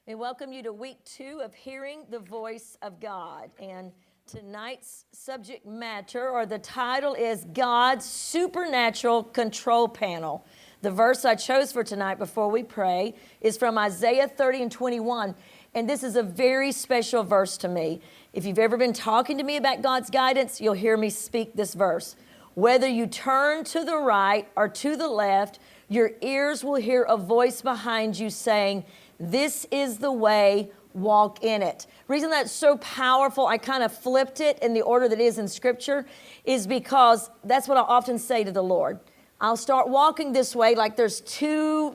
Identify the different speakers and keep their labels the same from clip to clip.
Speaker 1: We welcome you to week 2 of Hearing the Voice of God. And tonight's subject matter, or the title, is God's Supernatural Control Panel. The verse I chose for tonight before we pray is from Isaiah 30 and 21. And this is a very special verse to me. If you've ever been talking to me about God's guidance, you'll hear me speak this verse. Whether you turn to the right or to the left, your ears will hear a voice behind you saying, "This is the way, walk in it." Reason that's so powerful, I kind of flipped it in the order that it is in Scripture, is because that's what I often say to the Lord. I'll start walking this way like there's two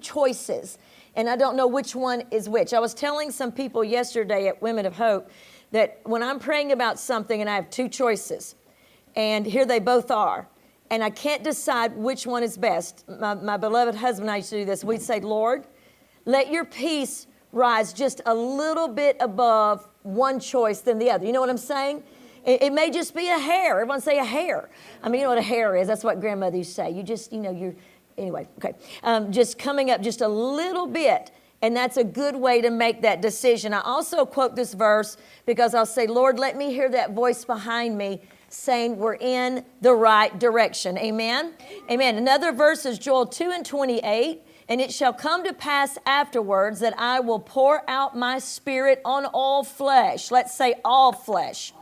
Speaker 1: choices, and I don't know which one is which. I was telling some people yesterday at Women of Hope that when I'm praying about something and I have two choices, and here they both are, and I can't decide which one is best. My beloved husband and I used to do this. We'd say, "Lord, let your peace rise just a little bit above one choice than the other." You know what I'm saying? It may just be a hair. Everyone say a hair. I mean, you know what a hair is. That's what grandmother used to say. You just, anyway, okay. Just coming up just a little bit. And that's a good way to make that decision. I also quote this verse because I'll say, "Lord, let me hear that voice behind me saying we're in the right direction." Amen? Amen. Another verse is Joel 2 and 28. "And it shall come to pass afterwards that I will pour out my spirit on all flesh." Let's say all flesh.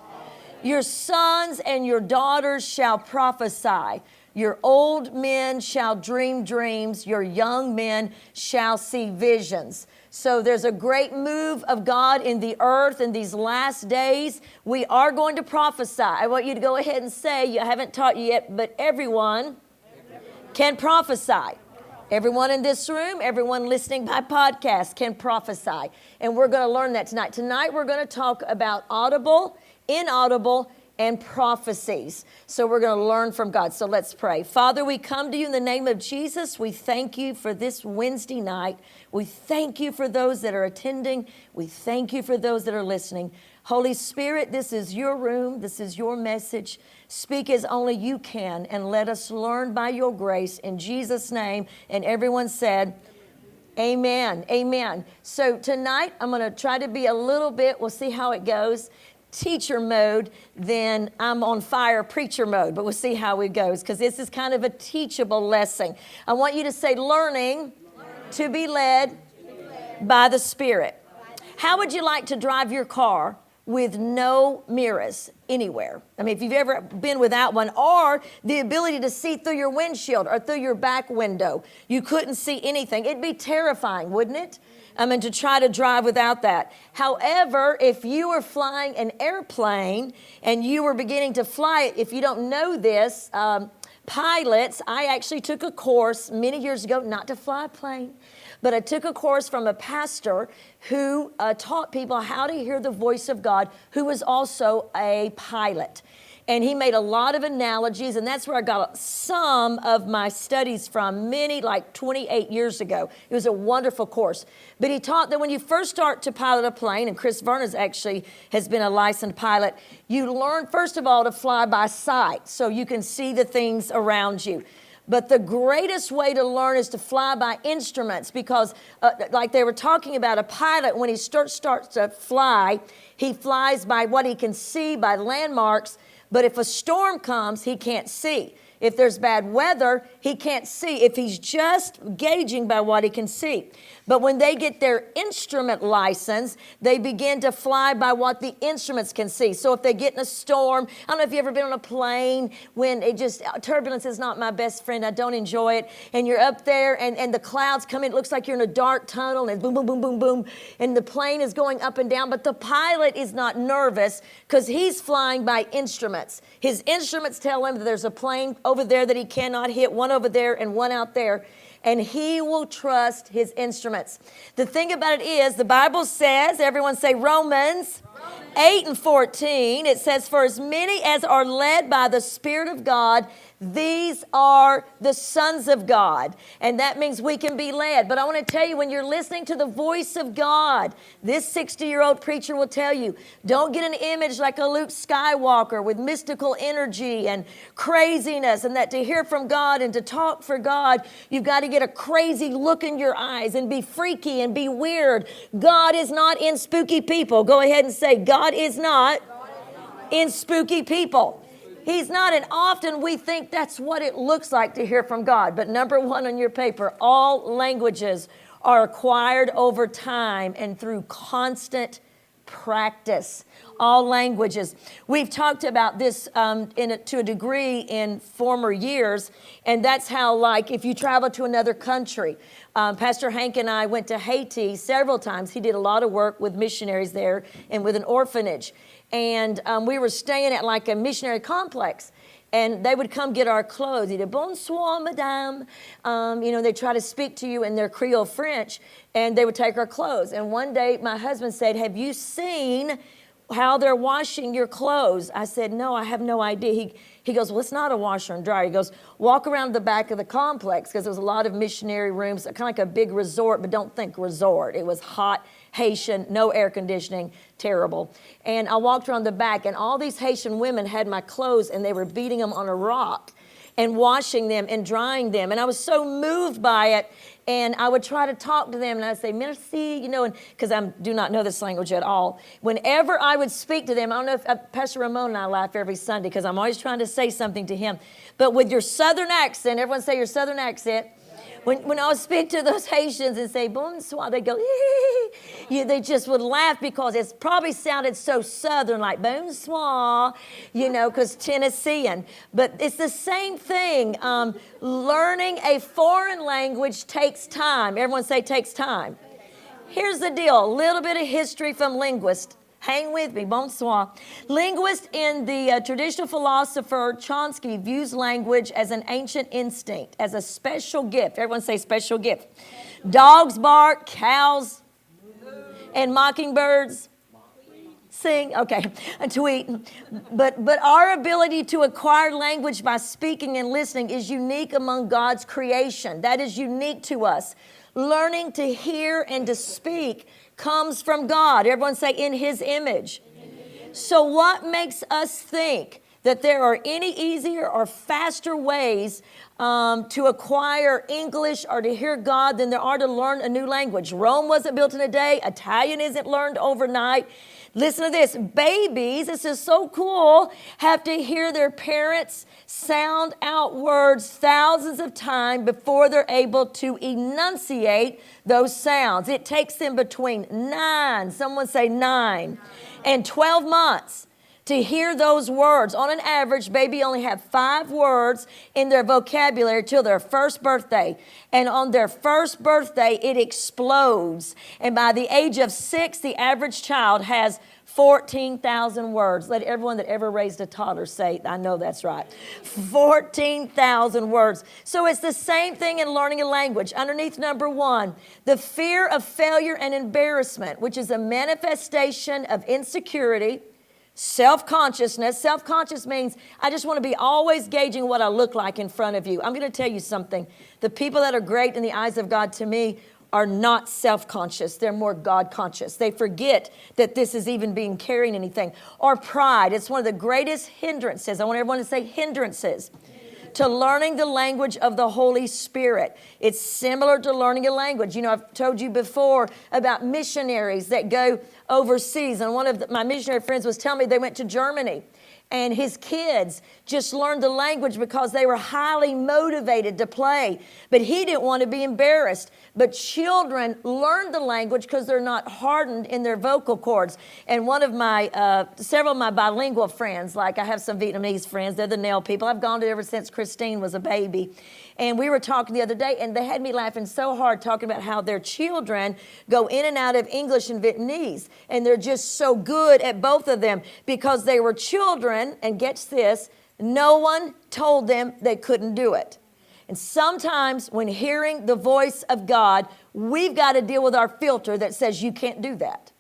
Speaker 1: "Your sons and your daughters shall prophesy. Your old men shall dream dreams. Your young men shall see visions." So there's a great move of God in the earth in these last days. We are going to prophesy. I want you to go ahead and say, I haven't taught you yet, but everyone can prophesy. Everyone in this room, everyone listening by podcast can prophesy. And we're going to learn that tonight. Tonight we're going to talk about audible, inaudible, and prophecies. So we're going to learn from God. So let's pray. Father, we come to you in the name of Jesus. We thank you for this Wednesday night. We thank you for those that are attending. We thank you for those that are listening. Holy Spirit, this is your room. This is your message. Speak as only you can, and let us learn by your grace in Jesus' name. And everyone said, amen, amen. So tonight I'm going to try to be a little bit, we'll see how it goes, teacher mode, then I'm on fire preacher mode, but we'll see how it goes because this is kind of a teachable lesson. I want you to say learning to be led by the Spirit. How would you like to drive your car with no mirrors anywhere? I mean, if you've ever been without one, or the ability to see through your windshield or through your back window, you couldn't see anything. It'd be terrifying, wouldn't it? I mean, to try to drive without that. However, if you were flying an airplane and you were beginning to fly it, if you don't know this, pilots, I actually took a course many years ago, not to fly a plane, but I took a course from a pastor who taught people how to hear the voice of God, who was also a pilot. And he made a lot of analogies, and that's where I got some of my studies from, like 28 years ago. It was a wonderful course. But he taught that when you first start to pilot a plane, and Chris Vernon actually has been a licensed pilot, you learn, first of all, to fly by sight, so you can see the things around you. But the greatest way to learn is to fly by instruments because, like they were talking about, a pilot, when he starts to fly, he flies by what he can see, by landmarks. But if a storm comes, he can't see. If there's bad weather, he can't see if he's just gauging by what he can see. But when they get their instrument license, they begin to fly by what the instruments can see. So if they get in a storm, I don't know if you've ever been on a plane when turbulence is not my best friend. I don't enjoy it. And you're up there and the clouds come in. It looks like you're in a dark tunnel and boom, boom, boom, boom, boom. And the plane is going up and down. But the pilot is not nervous because he's flying by instruments. His instruments tell him that there's a plane over there that he cannot hit, one over there and one out there, and he will trust his instruments. The thing about it is, the Bible says, everyone say Romans 8 and 14, it says, "For as many as are led by the Spirit of God, These are the sons of God, and that means we can be led. But I want to tell you, when you're listening to the voice of God, this 60-year-old preacher will tell you, don't get an image like a Luke Skywalker with mystical energy and craziness, and that to hear from God and to talk for God, you've got to get a crazy look in your eyes and be freaky and be weird. God is not in spooky people. Go ahead and say, God is not in spooky people. He's not, and often we think that's what it looks like to hear from God. But number one on your paper, all languages are acquired over time and through constant practice. All languages. We've talked about this to a degree in former years, and that's how, like, if you travel to another country. Pastor Hank and I went to Haiti several times. He did a lot of work with missionaries there and with an orphanage. And we were staying at like a missionary complex. And they would come get our clothes. He'd say, bonsoir, madame. They try to speak to you in their Creole French. And they would take our clothes. And one day, my husband said, have you seen how they're washing your clothes? I said, no, I have no idea. He goes, well, it's not a washer and dryer. He goes, walk around the back of the complex, because there was a lot of missionary rooms, kind of like a big resort, but don't think resort. It was hot, Haitian, no air conditioning, terrible. And I walked around the back, and all these Haitian women had my clothes, and they were beating them on a rock and washing them and drying them. And I was so moved by it. And I would try to talk to them, and I'd say, merci, and because I do not know this language at all. Whenever I would speak to them, I don't know if Pastor Ramon and I laugh every Sunday because I'm always trying to say something to him. But with your southern accent, everyone say your southern accent. When I would speak to those Haitians and say, bonsoir, they go, they just would laugh because it probably sounded so southern, like bonsoir, because Tennessean. But it's the same thing. Learning a foreign language takes time. Everyone say takes time. Here's the deal, a little bit of history from linguists. Hang with me, bonsoir. Linguist in the traditional philosopher Chomsky views language as an ancient instinct, as a special gift. Everyone say special gift. Dogs bark, cows and mockingbirds sing. Okay, a tweet. But our ability to acquire language by speaking and listening is unique among God's creation. That is unique to us. Learning to hear and to speak comes from God. Everyone say, in His image. So what makes us think that there are any easier or faster ways to acquire English or to hear God than there are to learn a new language? Rome wasn't built in a day. Italian isn't learned overnight. Listen to this. Babies, this is so cool, have to hear their parents sound out words thousands of times before they're able to enunciate those sounds. It takes them between 9, someone say 9, and 12 months to hear those words. On an average, baby only have 5 words in their vocabulary till their first birthday. And on their first birthday, it explodes. And by the age of 6, the average child has 14,000 words. Let everyone that ever raised a toddler say, I know that's right. 14,000 words. So it's the same thing in learning a language. Underneath number 1, the fear of failure and embarrassment, which is a manifestation of insecurity, self-consciousness. Self-conscious means I just want to be always gauging what I look like in front of you. I'm going to tell you something. The people that are great in the eyes of God to me are not self-conscious. They're more God-conscious. They forget that this is even being carrying anything. Or pride. It's one of the greatest hindrances. I want everyone to say hindrances to learning the language of the Holy Spirit. It's similar to learning a language. I've told you before about missionaries that go overseas. And one of my missionary friends was telling me they went to Germany. And his kids just learned the language because they were highly motivated to play. But he didn't want to be embarrassed. But children learn the language because they're not hardened in their vocal cords. And one of my, several of my bilingual friends, like I have some Vietnamese friends, they're the nail people. I've gone to ever since Christine was a baby. And we were talking the other day, and they had me laughing so hard talking about how their children go in and out of English and Vietnamese. And they're just so good at both of them because they were children, and get this, no one told them they couldn't do it. And sometimes when hearing the voice of God, we've got to deal with our filter that says you can't do that.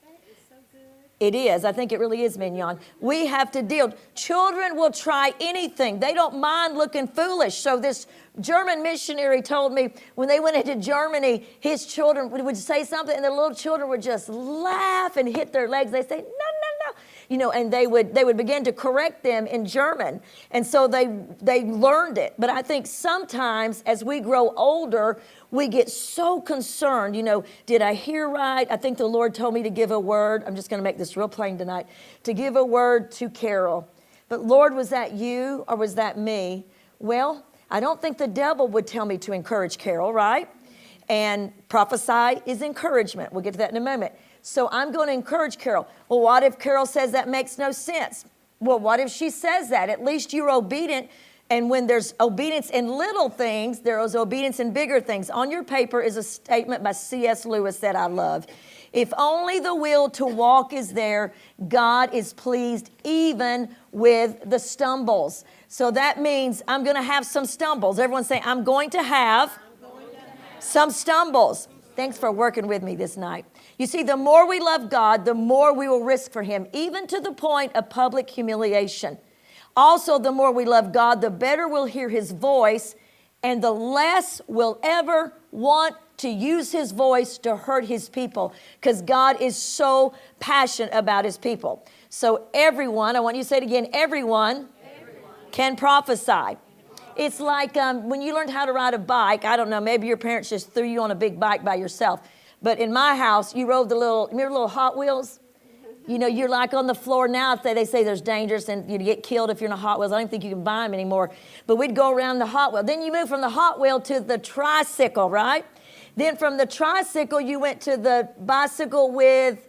Speaker 1: It is. I think it really is, Mignon. We have to deal. Children will try anything. They don't mind looking foolish. So this German missionary told me when they went into Germany, his children would say something and the little children would just laugh and hit their legs. They say, no, no, no. You know, and they would begin to correct them in German. And so they learned it. But I think sometimes as we grow older, we get so concerned, you know, did I hear right? I think the Lord told me to give a word. I'm just going to make this real plain tonight. To give a word to Carol. But Lord, was that you or was that me? Well, I don't think the devil would tell me to encourage Carol, right? And prophesy is encouragement. We'll get to that in a moment. So I'm going to encourage Carol. Well, what if Carol says that makes no sense? Well, what if she says that? At least you're obedient. And when there's obedience in little things, there is obedience in bigger things. On your paper is a statement by C.S. Lewis that I love. If only the will to walk is there, God is pleased even with the stumbles. So that means I'm going to have some stumbles. Everyone say, I'm going to have some stumbles. Thanks for working with me this night. You see, the more we love God, the more we will risk for him, even to the point of public humiliation. Also, the more we love God, the better we'll hear his voice, and the less we'll ever want to use his voice to hurt his people, because God is so passionate about his people. So everyone, I want you to say it again, everyone can prophesy. It's like when you learned how to ride a bike, I don't know, maybe your parents just threw you on a big bike by yourself. But in my house, you rode remember the little Hot Wheels? You know, you're like on the floor now. They say there's dangerous and you get killed if you're in a Hot Wheels. I don't think you can buy them anymore. But we'd go around the Hot Wheel. Then you move from the Hot Wheel to the tricycle, right? Then from the tricycle, you went to the bicycle with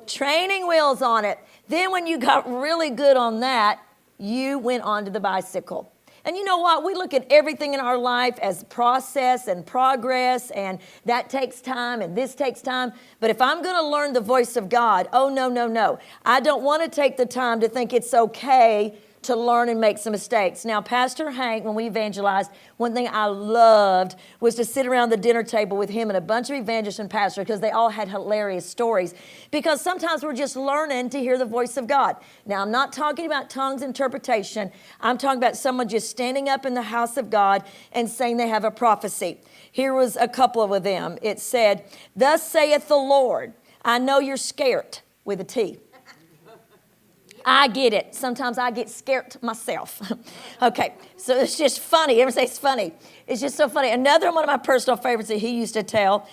Speaker 1: training wheels on it. Then when you got really good on that, you went on to the bicycle. And you know what? We look at everything in our life as process and progress, and that takes time and this takes time. But if I'm going to learn the voice of God, oh, no, no, no. I don't want to take the time to think it's okay to learn and make some mistakes. Now, Pastor Hank, when we evangelized, one thing I loved was to sit around the dinner table with him and a bunch of evangelists and pastors, because they all had hilarious stories. Because sometimes we're just learning to hear the voice of God. Now, I'm not talking about tongues interpretation. I'm talking about someone just standing up in the house of God and saying they have a prophecy. Here was a couple of them. It said, "Thus saith the Lord, I know you're scared," with a T. I get it. Sometimes I get scared myself. Okay, so it's just funny. Everyone say it's funny. It's just so funny. Another one of my personal favorites that he used to tell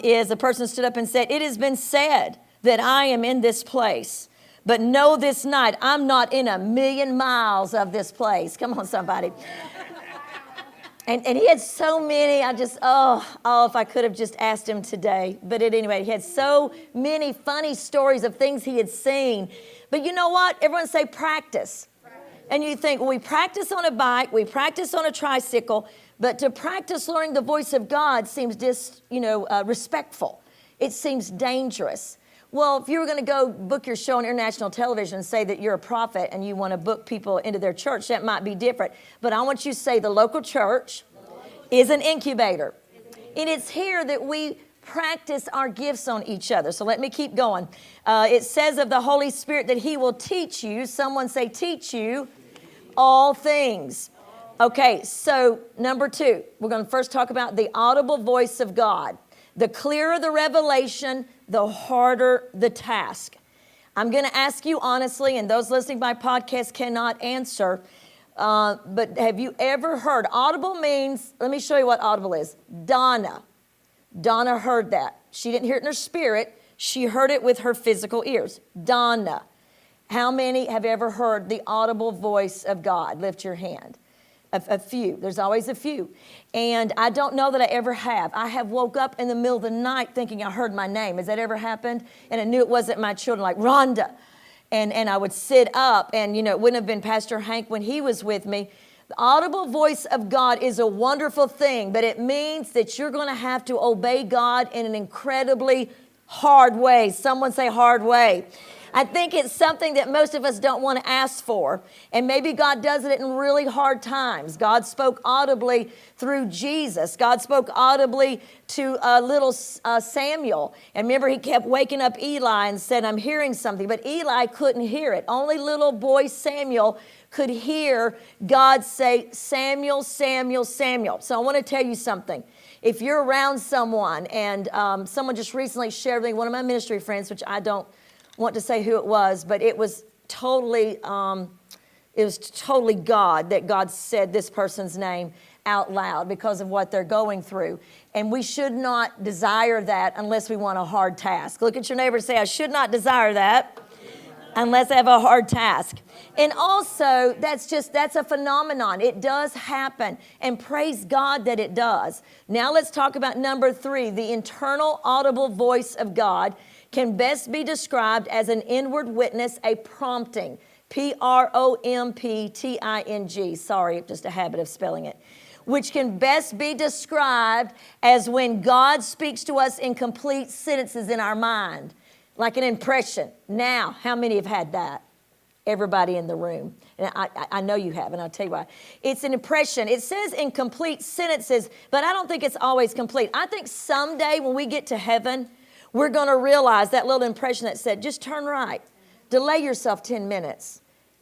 Speaker 1: is a person stood up and said, "It has been said that I am in this place, but know this night I'm not in 1,000,000 miles of this place." Come on, somebody. And he had so many, if I could have just asked him today. But anyway, he had so many funny stories of things he had seen. But you know what? Everyone say practice. And you think, well, we practice on a bike, we practice on a tricycle, but to practice learning the voice of God seems respectful. It seems dangerous. Well, if you were going to go book your show on international television and say that you're a prophet and you want to book people into their church, that might be different. But I want you to say the local church is an incubator. And it's here that we practice our gifts on each other. So let me keep going. It says of the Holy Spirit that he will teach you. Someone say teach you all things. Okay, so number 2, we're going to first talk about the audible voice of God. The clearer the revelation, the harder the task. I'm going to ask you honestly, and those listening by podcast cannot answer, but have you ever heard? Audible means, let me show you what audible is. Donna heard that. She didn't hear it in her spirit. She heard it with her physical ears. Donna. How many have ever heard the audible voice of God? Lift your hand. A few. There's always a few. And I don't know that I ever have. I have woke up in the middle of the night thinking I heard my name. Has that ever happened? And I knew it wasn't my children, like Rhonda. And I would sit up, and it wouldn't have been Pastor Hank when he was with me. The audible voice of God is a wonderful thing, but it means that you're going to have to obey God in an incredibly hard way. Someone say hard way. I think it's something that most of us don't want to ask for. And maybe God does it in really hard times. God spoke audibly through Jesus. God spoke audibly to little Samuel. And remember, he kept waking up Eli and said, I'm hearing something. But Eli couldn't hear it. Only little boy Samuel could hear God say, Samuel, Samuel, Samuel. So I want to tell you something. If you're around someone, and someone just recently shared with me, one of my ministry friends, which I don't want to say who it was, but it was totally God, that God said this person's name out loud because of what they're going through. And we should not desire that unless we want a hard task. Look at your neighbor and say, I should not desire that unless I have a hard task. And also, that's a phenomenon. It does happen, and praise God that it does. Now let's talk about number 3. The internal audible voice of God can best be described as an inward witness, a prompting. Prompting. Sorry, just a habit of spelling it. Which can best be described as when God speaks to us in complete sentences in our mind, like an impression. Now, how many have had that? Everybody in the room. And I know you have, and I'll tell you why. It's an impression. It says in complete sentences, but I don't think it's always complete. I think someday when we get to heaven, we're going to realize that little impression that said, just turn right. Delay yourself 10 minutes.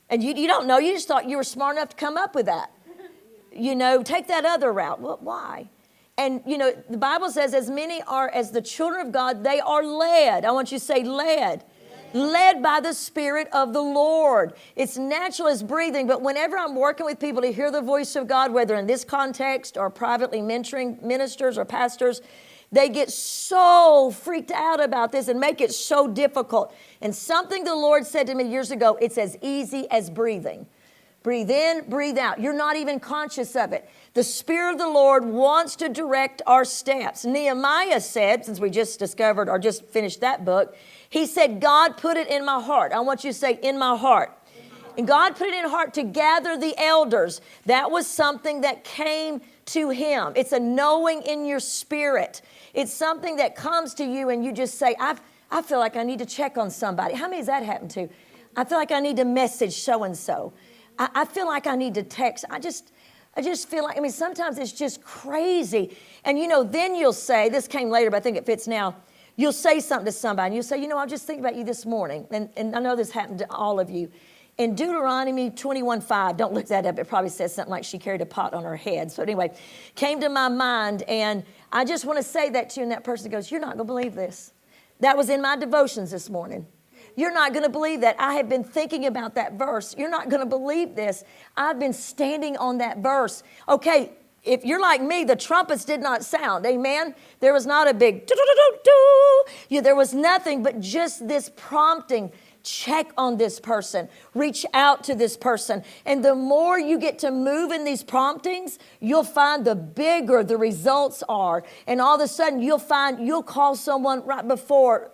Speaker 1: And you don't know. You just thought you were smart enough to come up with that. Take that other route. Well, why? And, the Bible says as many are as the children of God, they are led. I want you to say led. Led by the Spirit of the Lord. It's natural as breathing, but whenever I'm working with people to hear the voice of God, whether in this context or privately mentoring ministers or pastors, they get so freaked out about this and make it so difficult. And something the Lord said to me years ago, it's as easy as breathing. Breathe in, breathe out. You're not even conscious of it. The Spirit of the Lord wants to direct our steps. Nehemiah said, since we just discovered or just finished that book, he said, God put it in my heart. I want you to say, in my heart. And God put it in heart to gather the elders. That was something that came to him. It's a knowing in your spirit. It's something that comes to you and you just say, I feel like I need to check on somebody. How many has that happened to? I feel like I need to message so-and-so. I feel like I need to text. I just feel like, sometimes it's just crazy. And, then you'll say, this came later, but I think it fits now. You'll say something to somebody, and you'll say, I was just thinking about you this morning. And I know this happened to all of you. In Deuteronomy 21:5, don't look that up. It probably says something like she carried a pot on her head. So anyway, came to my mind, and I just want to say that to you, and that person goes, you're not going to believe this. That was in my devotions this morning. You're not going to believe that. I have been thinking about that verse. You're not going to believe this. I've been standing on that verse. Okay, if you're like me, the trumpets did not sound. Amen? There was not a big do-do-do-do-do. There was nothing but just this prompting. Check on this person. Reach out to this person. And the more you get to move in these promptings, you'll find the bigger the results are. And all of a sudden, you'll call someone right before,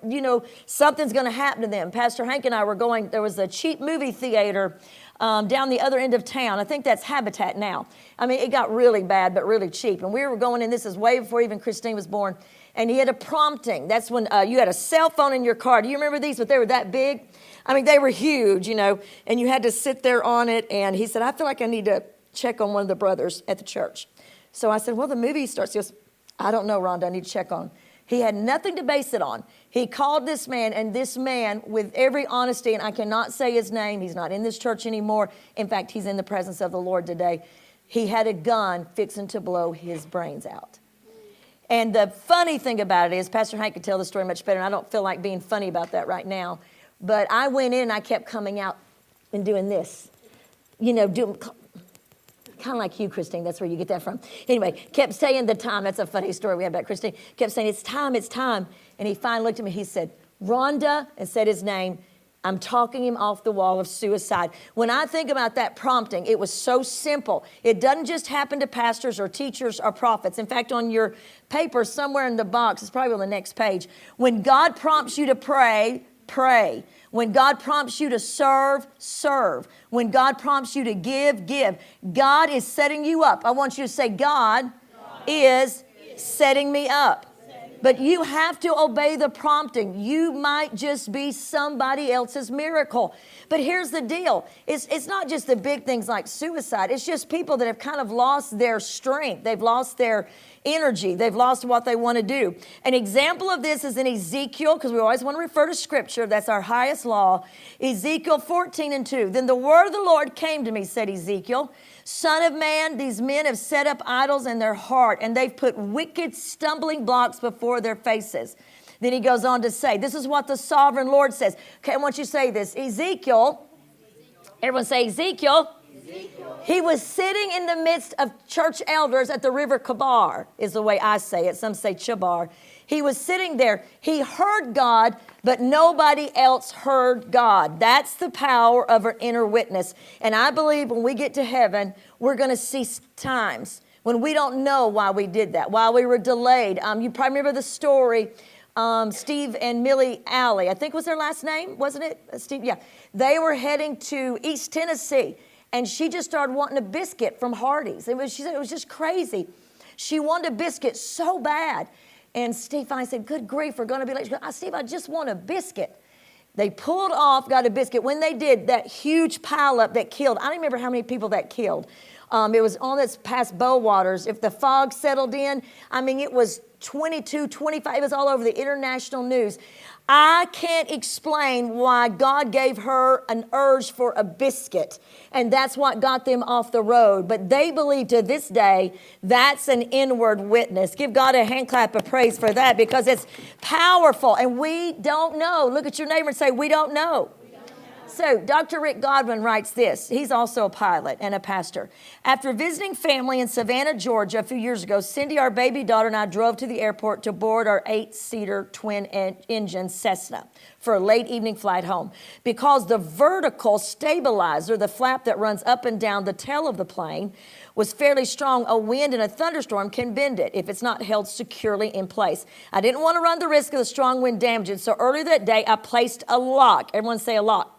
Speaker 1: something's going to happen to them. Pastor Hank and I were going, there was a cheap movie theater down the other end of town. I think that's Habitat now. It got really bad, but really cheap. And we were going in, this is way before even Christine was born. And he had a prompting. That's when you had a cell phone in your car. Do you remember these? But they were that big. They were huge, and you had to sit there on it. And he said, I feel like I need to check on one of the brothers at the church. So I said, well, the movie starts. He goes, I don't know, Rhonda, I need to check on. He had nothing to base it on. He called this man, and this man, with every honesty, and I cannot say his name. He's not in this church anymore. In fact, he's in the presence of the Lord today. He had a gun fixing to blow his brains out. And the funny thing about it is, Pastor Hank could tell the story much better, and I don't feel like being funny about that right now. But I went in and I kept coming out and doing this. Doing kind of like you, Christine. That's where you get that from. Anyway, kept saying the time. That's a funny story we had about Christine. Kept saying, it's time, it's time. And he finally looked at me. He said, Rhonda, and said his name. I'm talking him off the wall of suicide. When I think about that prompting, it was so simple. It doesn't just happen to pastors or teachers or prophets. In fact, on your paper, somewhere in the box, it's probably on the next page, when God prompts you to pray, pray. When God prompts you to serve, serve. When God prompts you to give, give. God is setting you up. I want you to say, God is setting me up. But you have to obey the prompting. You might just be somebody else's miracle. But here's the deal. It's not just the big things like suicide. It's just people that have kind of lost their strength. They've lost their energy. They've lost what they want to do. An example of this is in Ezekiel, because we always want to refer to Scripture. That's our highest law. Ezekiel 14:2. Then the word of the Lord came to me, said Ezekiel. Son of man, these men have set up idols in their heart, and they've put wicked stumbling blocks before their faces. Then he goes on to say, this is what the sovereign Lord says. Okay, I want you to say this. Ezekiel, everyone say Ezekiel. He was sitting in the midst of church elders at the river Kabar, is the way I say it. Some say Chabar. He was sitting there. He heard God, but nobody else heard God. That's the power of our inner witness. And I believe when we get to heaven, we're going to see times when we don't know why we did that, why we were delayed. You probably remember the story, Steve and Millie Alley. I think was their last name, wasn't it? Steve, yeah. They were heading to East Tennessee, and she just started wanting a biscuit from Hardee's. She said it was just crazy. She wanted a biscuit so bad. And Steve finally said, good grief, we're going to be late. She goes, Steve, I just want a biscuit. They pulled off, got a biscuit. When they did, that huge pileup that killed, I don't remember how many people that killed. It was on this past Bowwaters. If the fog settled in, I mean, it was 22, 25. It was all over the international news. I can't explain why God gave her an urge for a biscuit, and that's what got them off the road. But they believe to this day that's an inward witness. Give God a hand clap of praise for that, because it's powerful, and we don't know. Look at your neighbor and say, we don't know. So Dr. Rick Godwin writes this. He's also a pilot and a pastor. After visiting family in Savannah, Georgia a few years ago, Cindy, our baby daughter, and I drove to the airport to board our 8-seater twin-engine Cessna for a late evening flight home. Because the vertical stabilizer, the flap that runs up and down the tail of the plane, was fairly strong, a wind and a thunderstorm can bend it if it's not held securely in place. I didn't want to run the risk of the strong wind damaging, so earlier that day I placed a lock. Everyone say a lock.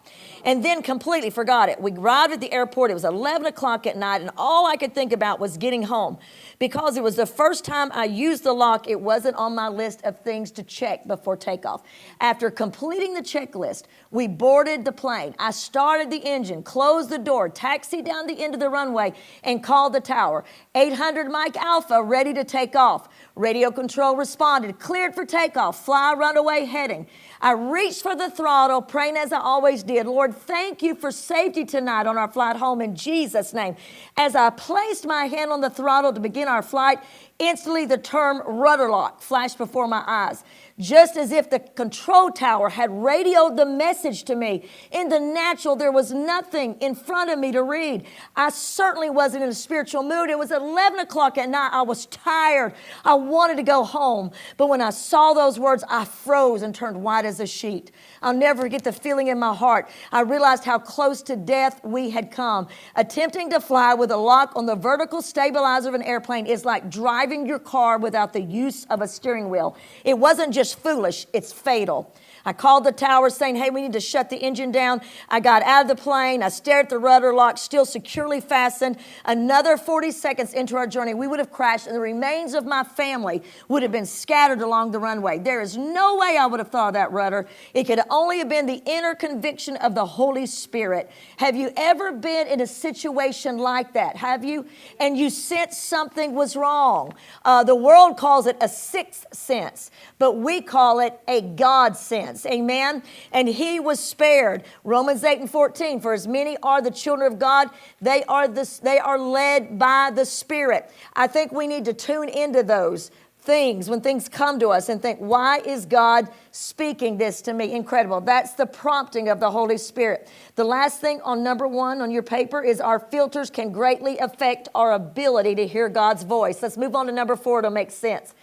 Speaker 1: And then completely forgot it. We arrived at the airport. It was 11 o'clock at night, and all I could think about was getting home. Because it was the first time I used the lock, it wasn't on my list of things to check before takeoff. After completing the checklist, we boarded the plane. I started the engine, closed the door, taxied down the end of the runway, and called the tower. 800 Mike Alpha, ready to take off. Radio control responded, cleared for takeoff, fly runaway heading. I reached for the throttle, praying as I always did. Lord, thank you for safety tonight on our flight home in Jesus' name. As I placed my hand on the throttle to begin our flight, instantly the term rudder lock flashed before my eyes, just as if the control tower had radioed the message to me. In the natural, there was nothing in front of me to read. I certainly wasn't in a spiritual mood. It was 11 o'clock at night. I was tired. I wanted to go home. But when I saw those words, I froze and turned white as a sheet. I'll never forget the feeling in my heart. I realized how close to death we had come. Attempting to fly with a lock on the vertical stabilizer of an airplane is like driving your car without the use of a steering wheel. It wasn't just foolish, it's fatal. I called the tower saying, hey, we need to shut the engine down. I got out of the plane. I stared at the rudder lock, still securely fastened. Another 40 seconds into our journey, we would have crashed, and the remains of my family would have been scattered along the runway. There is no way I would have thought of that rudder. It could only have been the inner conviction of the Holy Spirit. Have you ever been in a situation like that? Have you? And you sensed something was wrong. The world calls it a sixth sense, but we call it a God sense. Amen. And he was spared. Romans 8:14. For as many are the children of God, they are led by the Spirit. I think we need to tune into those things when things come to us and think, why is God speaking this to me? Incredible. That's the prompting of the Holy Spirit. The last thing on number 1 on your paper is our filters can greatly affect our ability to hear God's voice. Let's move on to number 4 to make sense.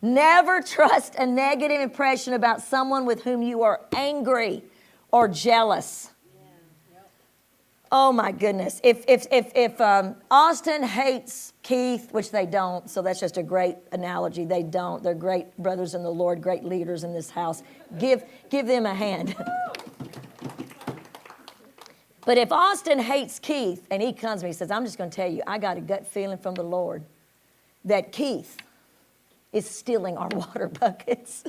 Speaker 1: Never trust a negative impression about someone with whom you are angry or jealous. Oh my goodness. If Austin hates Keith, which they don't, so that's just a great analogy. They don't. They're great brothers in the Lord, great leaders in this house. Give them a hand. But if Austin hates Keith and he comes to me and says, I'm just going to tell you, I got a gut feeling from the Lord that Keith is stealing our water buckets.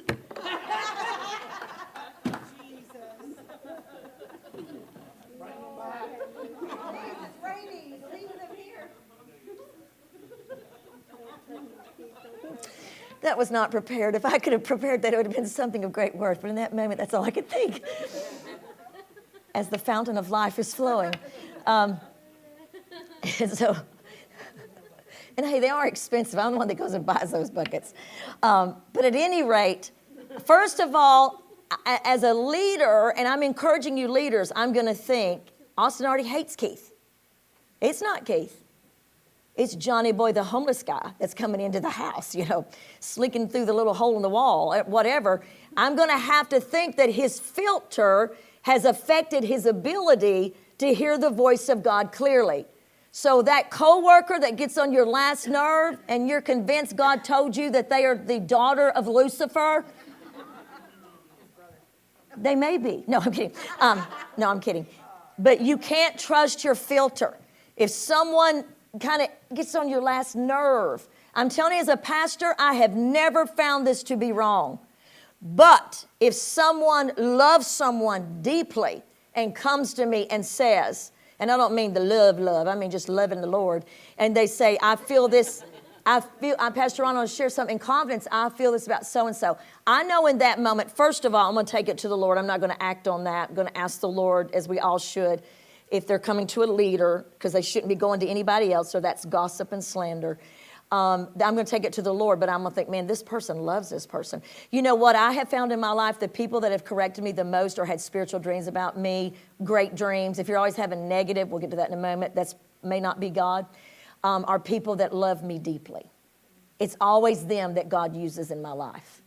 Speaker 1: That was not prepared. If I could have prepared that, it would have been something of great worth. But in that moment, that's all I could think. As the fountain of life is flowing. And so, and hey, they are expensive. I'm the one that goes and buys those buckets. But at any rate, first of all, as a leader, and I'm encouraging you leaders, I'm going to think, Austin already hates Keith. It's not Keith. It's Johnny Boy, the homeless guy that's coming into the house, slinking through the little hole in the wall, whatever. I'm going to have to think that his filter has affected his ability to hear the voice of God clearly. So that coworker that gets on your last nerve and you're convinced God told you that they are the daughter of Lucifer, they may be. No, I'm kidding. No, I'm kidding. But you can't trust your filter. If someone kind of gets on your last nerve. I'm telling you, as a pastor, I have never found this to be wrong. But if someone loves someone deeply and comes to me and says, and I don't mean the love, I mean just loving the Lord, and they say, Pastor Ron, I'll share something in confidence, I feel this about so-and-so. I know in that moment, first of all, I'm going to take it to the Lord. I'm not going to act on that. I'm going to ask the Lord, as we all should, if they're coming to a leader, because they shouldn't be going to anybody else, or that's gossip and slander. I'm going to take it to the Lord, but I'm going to think, man, this person loves this person. You know what I have found in my life? The people that have corrected me the most or had spiritual dreams about me, great dreams. If you're always having negative, we'll get to that in a moment, that may not be God, are people that love me deeply. It's always them that God uses in my life.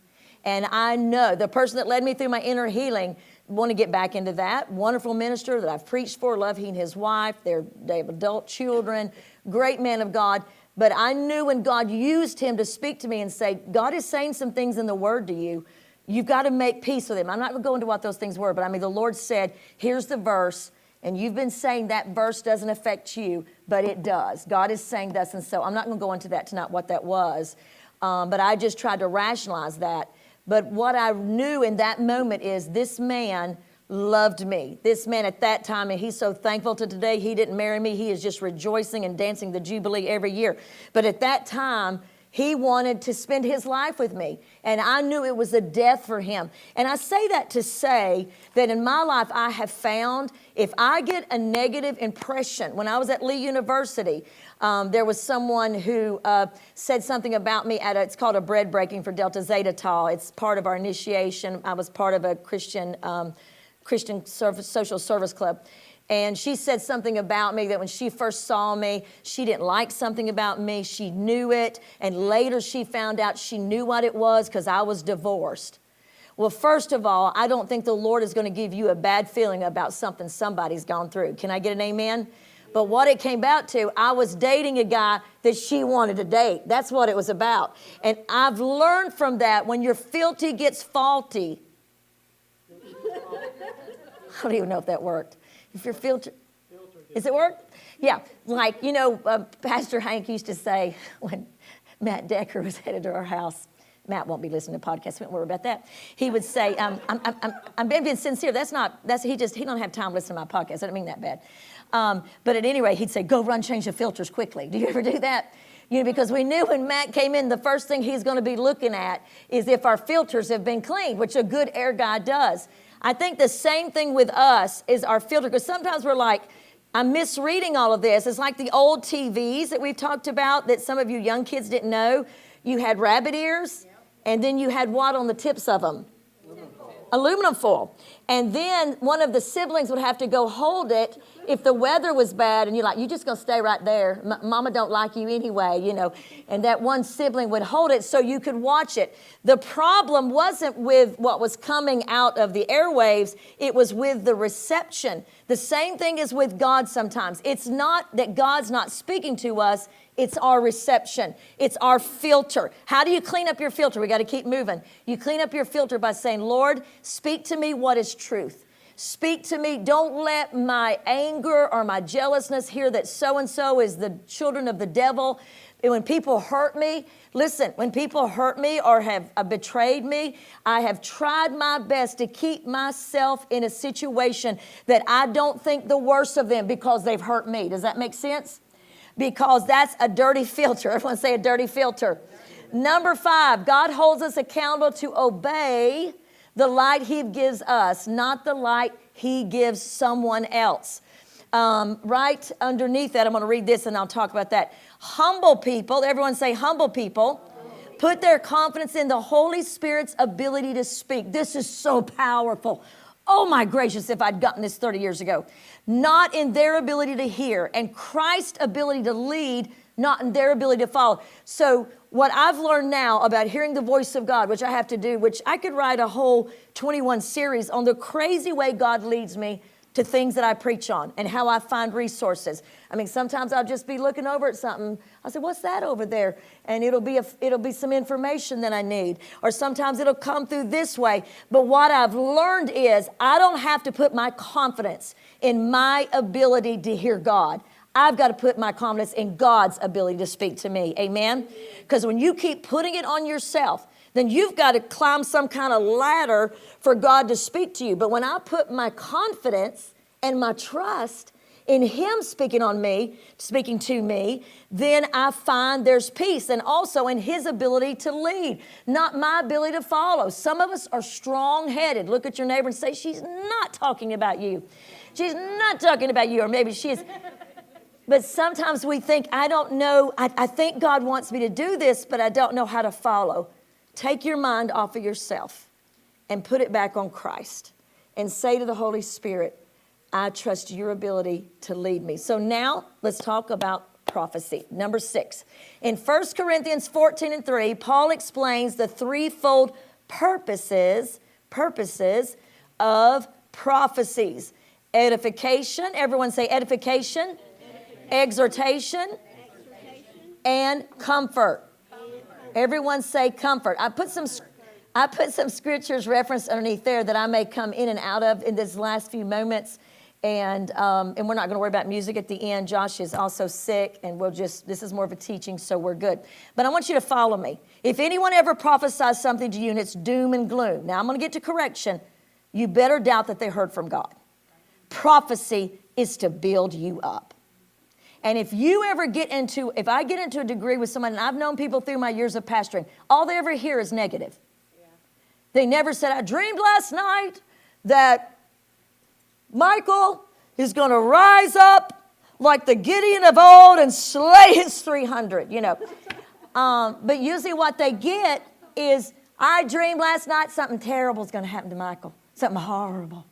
Speaker 1: And I know the person that led me through my inner healing, want to get back into that. Wonderful minister that I've preached for, love he and his wife. They have adult children, great man of God. But I knew when God used him to speak to me and say, God is saying some things in the word to you. You've got to make peace with him. I'm not going to go into what those things were, but the Lord said, here's the verse. And you've been saying that verse doesn't affect you, but it does. God is saying this. And so I'm not going to go into that tonight, what that was. But I just tried to rationalize that. But what I knew in that moment is this man loved me. This man at that time, and he's so thankful to today, he didn't marry me. He is just rejoicing and dancing the Jubilee every year. But at that time, he wanted to spend his life with me. And I knew it was a death for him. And I say that to say that in my life, I have found if I get a negative impression, when I was at Lee University, there was someone who said something about me it's called a bread breaking for Delta Zeta Tau. It's part of our initiation. I was part of a Christian social service club. And she said something about me that when she first saw me, she didn't like something about me. She knew it. And later she found out she knew what it was because I was divorced. Well, first of all, I don't think the Lord is going to give you a bad feeling about something somebody's gone through. Can I get an amen? But what it came out to, I was dating a guy that she wanted to date. That's what it was about. And I've learned from that, when your filthy gets faulty. I don't even know if that worked. If your filter, is it work? Yeah, like, Pastor Hank used to say when Matt Decker was headed to our house, Matt won't be listening to podcasts, don't worry about that. He would say, I'm being sincere, he don't have time to listen to my podcast, I don't mean that bad. But at any rate, he'd say, go run, change the filters quickly. Do you ever do that? Because we knew when Matt came in, the first thing he's going to be looking at is if our filters have been cleaned, which a good air guy does. I think the same thing with us is our filter, because sometimes we're like, I'm misreading all of this. It's like the old TVs that we've talked about that some of you young kids didn't know. You had rabbit ears, and then you had what on the tips of them? Aluminum foil. And then one of the siblings would have to go hold it if the weather was bad, and you're like, you're just going to stay right there. Mama don't like you anyway, And that one sibling would hold it so you could watch it. The problem wasn't with what was coming out of the airwaves. It was with the reception. The same thing is with God sometimes. It's not that God's not speaking to us. It's our reception. It's our filter. How do you clean up your filter? We got to keep moving. You clean up your filter by saying, Lord, speak to me what is truth. Speak to me. Don't let my anger or my jealousness hear that so-and-so is the children of the devil. And when people hurt me, listen, when people hurt me or have betrayed me, I have tried my best to keep myself in a situation that I don't think the worst of them because they've hurt me. Does that make sense? Because that's a dirty filter. Everyone say a dirty filter. Number 5, God holds us accountable to obey the light he gives us, not the light he gives someone else. Right underneath that, I'm going to read this and I'll talk about that. Humble people, everyone say humble people, put their confidence in the Holy Spirit's ability to speak. This is so powerful. Oh my gracious, if I'd gotten this 30 years ago. Not in their ability to hear, and Christ's ability to lead, not in their ability to follow. So what I've learned now about hearing the voice of God, which I have to do, which I could write a whole 21 series on the crazy way God leads me to things that I preach on and how I find resources. I mean, sometimes I'll just be looking over at something. I'll say, what's that over there? And it'll be some information that I need. Or sometimes it'll come through this way. But what I've learned is I don't have to put my confidence in my ability to hear God. I've got to put my confidence in God's ability to speak to me. Amen? Because when you keep putting it on yourself, then you've got to climb some kind of ladder for God to speak to you. But when I put my confidence and my trust in him speaking to me, then I find there's peace. And also in his ability to lead, not my ability to follow. Some of us are strong-headed. Look at your neighbor and say, she's not talking about you. She's not talking about you. Or maybe she is. But sometimes we think, I don't know. I think God wants me to do this, but I don't know how to follow. Take your mind off of yourself and put it back on Christ and say to the Holy Spirit, I trust your ability to lead me. So now let's talk about prophecy. Number 6. In 1 Corinthians 14:3, Paul explains the threefold purposes of prophecies. Edification. Everyone say edification. Exhortation. And comfort. Everyone say comfort. I put some scriptures referenced underneath there that I may come in and out of in this last few moments. And we're not going to worry about music at the end. Josh is also sick, and this is more of a teaching, so we're good. But I want you to follow me. If anyone ever prophesies something to you and it's doom and gloom, now I'm going to get to correction. You better doubt that they heard from God. Prophecy is to build you up. And if I get into a degree with someone, and I've known people through my years of pastoring, all they ever hear is negative. Yeah. They never said, I dreamed last night that Michael is going to rise up like the Gideon of old and slay his 300, But usually what they get is, I dreamed last night something terrible is going to happen to Michael, something horrible.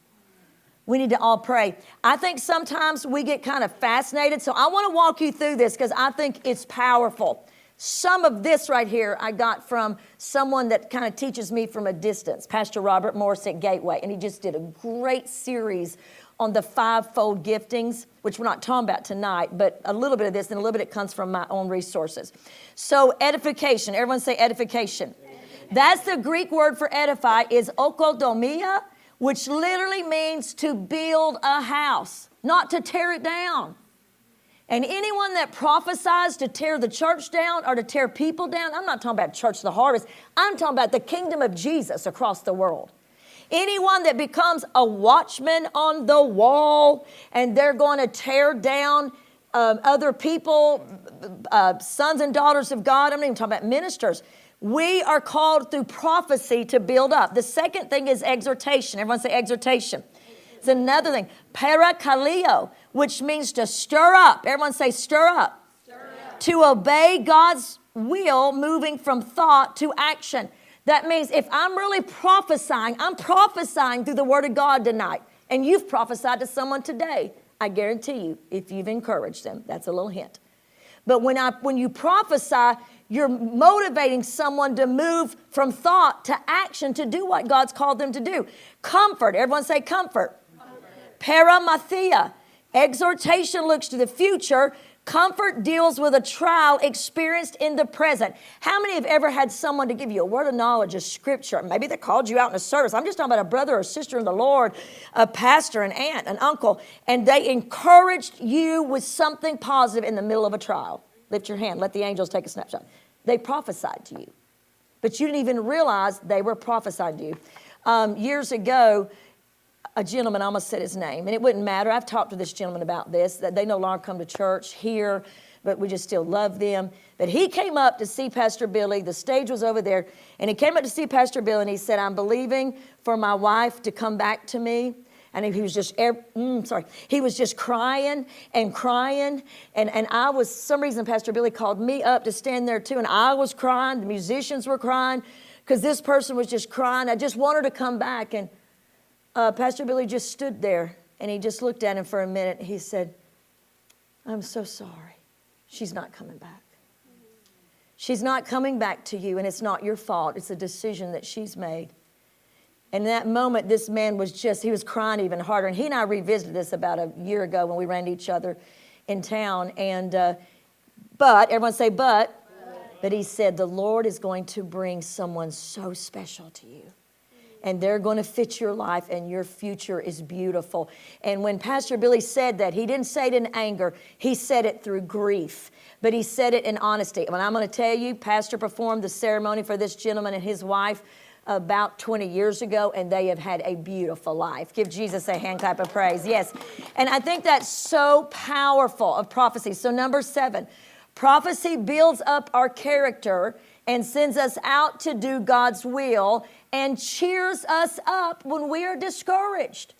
Speaker 1: We need to all pray. I think sometimes we get kind of fascinated. So I want to walk you through this because I think it's powerful. Some of this right here I got from someone that kind of teaches me from a distance, Pastor Robert Morris at Gateway. And he just did a great series on the fivefold giftings, which we're not talking about tonight, but a little bit of this and a little bit it comes from my own resources. So edification. Everyone say edification. That's the Greek word for edify is oikodomia, which literally means to build a house, not to tear it down. And anyone that prophesies to tear the church down or to tear people down, I'm not talking about Church of the Harvest. I'm talking about the kingdom of Jesus across the world. Anyone that becomes a watchman on the wall and they're going to tear down other people, sons and daughters of God, I'm not even talking about ministers. We are called through prophecy to build up. The second thing is exhortation. Everyone say exhortation. It's another thing. Parakaleo, which means to stir up. Everyone say stir up. Stir up. To obey God's will, moving from thought to action. That means if I'm really prophesying, I'm prophesying through the Word of God tonight. And you've prophesied to someone today. I guarantee you, if you've encouraged them, that's a little hint. But when you prophesy, you're motivating someone to move from thought to action to do what God's called them to do. Comfort. Everyone say comfort. Paramathia. Exhortation looks to the future. Comfort deals with a trial experienced in the present. How many have ever had someone to give you a word of knowledge, a scripture? Maybe they called you out in a service. I'm just talking about a brother or sister in the Lord, a pastor, an aunt, an uncle, and they encouraged you with something positive in the middle of a trial. Lift your hand. Let the angels take a snapshot. They prophesied to you, but you didn't even realize they were prophesying to you. Years ago, a gentleman, I almost said his name, and it wouldn't matter. I've talked to this gentleman about this, that they no longer come to church here, but we just still love them. But he came up to see Pastor Billy. The stage was over there, and he came up to see Pastor Billy, and he said, I'm believing for my wife to come back to me. And he was just, he was just crying and crying. And I was, some reason Pastor Billy called me up to stand there too, and I was crying. The musicians were crying because this person was just crying. I just want her to come back. And Pastor Billy just stood there, and he just looked at him for a minute. He said, I'm so sorry. She's not coming back. She's not coming back to you, and it's not your fault. It's a decision that she's made. And in that moment, this man was just, he was crying even harder. And he and I revisited this about a year ago when we ran into each other in town. And, but, everyone say, but he said, the Lord is going to bring someone so special to you. And they're going to fit your life, and your future is beautiful. And when Pastor Billy said that, he didn't say it in anger. He said it through grief, but he said it in honesty. And I'm going to tell you, Pastor performed the ceremony for this gentleman and his wife about 20 years ago, and they have had a beautiful life. Give Jesus a hand clap of praise. Yes. And I think that's so powerful of prophecy. So number 7, prophecy builds up our character and sends us out to do God's will and cheers us up when we are discouraged.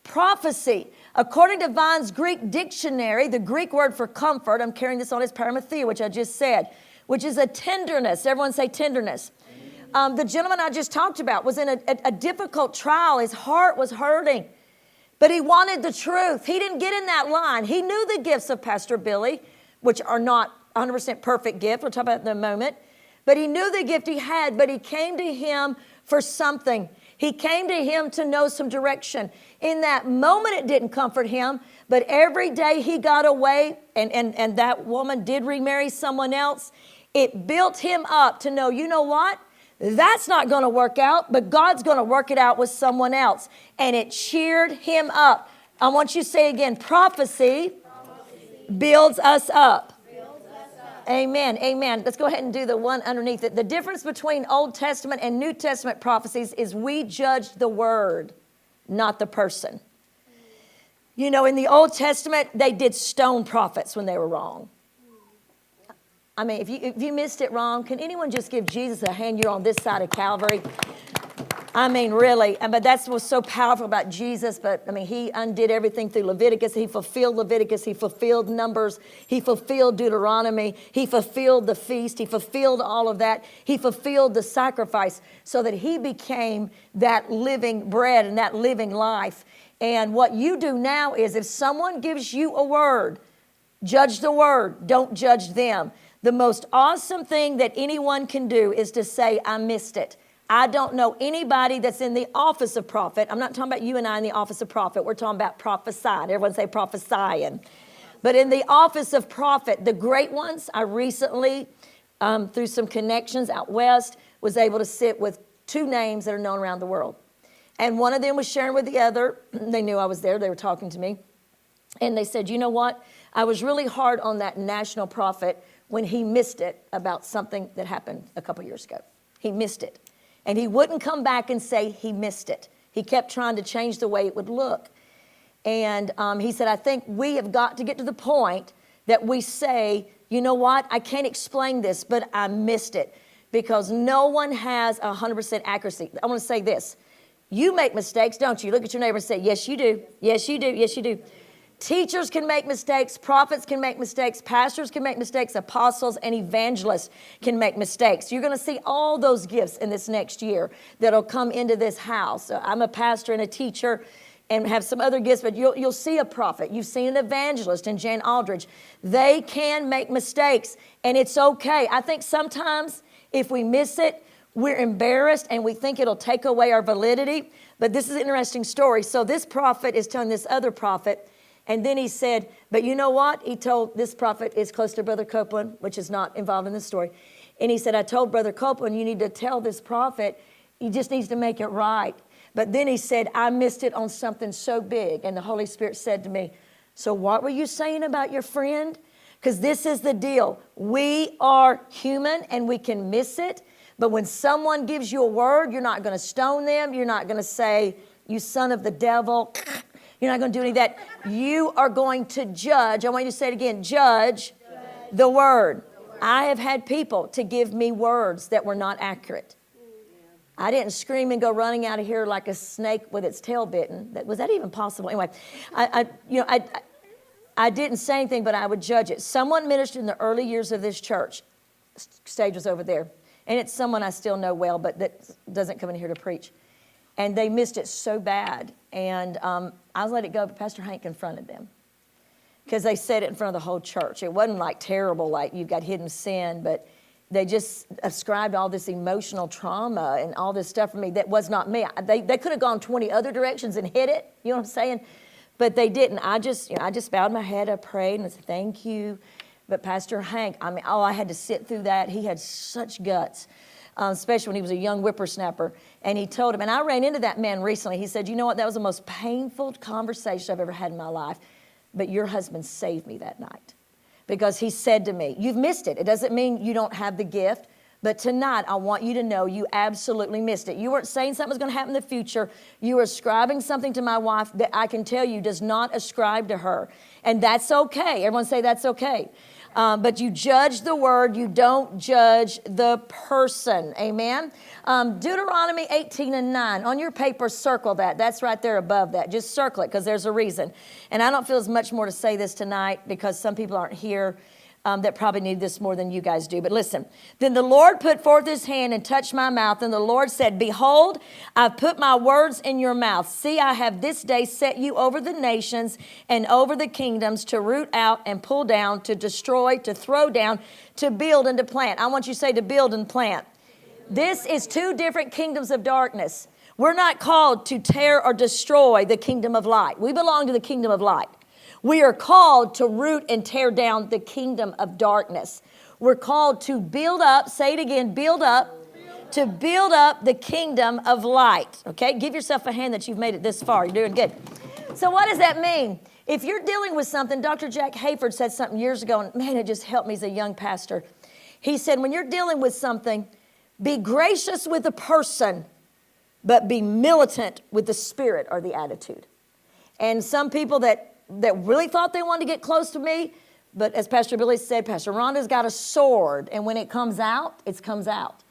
Speaker 1: Prophecy, according to Vine's Greek dictionary, the Greek word for comfort, I'm carrying this on as paramothea, which I just said, which is a tenderness. Everyone say tenderness. The gentleman I just talked about was in a difficult trial. His heart was hurting, but he wanted the truth. He didn't get in that line. He knew the gifts of Pastor Billy, which are not 100% perfect gift. We'll talk about it in a moment. But he knew the gift he had, but he came to him for something. He came to him to know some direction. In that moment, it didn't comfort him, but every day he got away, and that woman did remarry someone else, it built him up to know, you know what? That's not going to work out, but God's going to work it out with someone else. And it cheered him up. I want you to say again, prophecy builds us up. Amen. Amen. Let's go ahead and do the one underneath it. The difference between Old Testament and New Testament prophecies is we judge the word, not the person. You know, in the Old Testament, they did stone prophets when they were wrong. I mean, if you missed it wrong, can anyone just give Jesus a hand? You're on this side of Calvary. I mean, really. But that's what's so powerful about Jesus. But, I mean, he undid everything through Leviticus. He fulfilled Leviticus. He fulfilled Numbers. He fulfilled Deuteronomy. He fulfilled the feast. He fulfilled all of that. He fulfilled the sacrifice so that he became that living bread and that living life. And what you do now is if someone gives you a word, judge the word. Don't judge them. The most awesome thing that anyone can do is to say, I missed it. I don't know anybody that's in the office of prophet. I'm not talking about you and I in the office of prophet. We're talking about prophesying. Everyone say prophesying. But in the office of prophet, the great ones, I recently, through some connections out west, was able to sit with 2 names that are known around the world. And one of them was sharing with the other. They knew I was there. They were talking to me. And they said, you know what? I was really hard on that national prophet when he missed it about something that happened a couple years ago. He missed it. And he wouldn't come back and say he missed it. He kept trying to change the way it would look. And he said, I think we have got to get to the point that we say, you know what? I can't explain this, but I missed it. Because no one has 100% accuracy. I want to say this. You make mistakes, don't you? Look at your neighbor and say, yes, you do. Yes, you do. Yes, you do. Teachers can make mistakes, prophets can make mistakes, pastors can make mistakes, apostles and evangelists can make mistakes. You're going to see all those gifts in this next year that'll come into this house. I'm a pastor and a teacher and have some other gifts, but you'll see a prophet. You've seen an evangelist in Jane Aldridge. They can make mistakes, and it's okay. I think sometimes if we miss it, we're embarrassed and we think it'll take away our validity. But this is an interesting story. So this prophet is telling this other prophet, And then he said, but you know what? He told, this prophet is close to Brother Copeland, which is not involved in this story. And he said, I told Brother Copeland, you need to tell this prophet, he just needs to make it right. But then he said, I missed it on something so big. And the Holy Spirit said to me, so what were you saying about your friend? Because this is the deal. We are human and we can miss it. But when someone gives you a word, you're not going to stone them. You're not going to say, you son of the devil. You're not going to do any of that. You are going to judge. I want you to say it again. Judge the word. I have had people to give me words that were not accurate. I didn't scream and go running out of here like a snake with its tail bitten. Was that even possible? Anyway, I didn't say anything, but I would judge it. Someone ministered in the early years of this church. Stage was over there. And it's someone I still know well, but that doesn't come in here to preach. And they missed it so bad. And I let it go, but Pastor Hank confronted them. Because they said it in front of the whole church. It wasn't like terrible, like you've got hidden sin, but they just ascribed all this emotional trauma and all this stuff for me that was not me. They could have gone 20 other directions and hit it, you know what I'm saying? But they didn't. I just bowed my head, I prayed, and I said, thank you. But Pastor Hank, I had to sit through that. He had such guts, especially when he was a young whippersnapper. And he told him, and I ran into that man recently. He said, you know what, that was the most painful conversation I've ever had in my life. But your husband saved me that night. Because he said to me, you've missed it. It doesn't mean you don't have the gift. But tonight, I want you to know you absolutely missed it. You weren't saying something was going to happen in the future. You were ascribing something to my wife that I can tell you does not ascribe to her. And that's okay. Everyone say that's okay. But you judge the word. You don't judge the person. Amen. Deuteronomy 18:9. On your paper, circle that. That's right there above that. Just circle it because there's a reason. And I don't feel as much more to say this tonight because some people aren't here. That probably need this more than you guys do. But listen, then the Lord put forth his hand and touched my mouth. And the Lord said, behold, I've put my words in your mouth. See, I have this day set you over the nations and over the kingdoms to root out and pull down, to destroy, to throw down, to build and to plant. I want you to say to build and plant. This is two different kingdoms of darkness. We're not called to tear or destroy the kingdom of light. We belong to the kingdom of light. We are called to root and tear down the kingdom of darkness. We're called to build up, say it again, build up, to build up the kingdom of light. Okay, give yourself a hand that you've made it this far. You're doing good. So what does that mean? If you're dealing with something, Dr. Jack Hayford said something years ago, and man, it just helped me as a young pastor. He said, when you're dealing with something, be gracious with the person, but be militant with the spirit or the attitude. And some people that really thought they wanted to get close to me. But as Pastor Billy said, Pastor Rhonda's got a sword. And when it comes out, it comes out.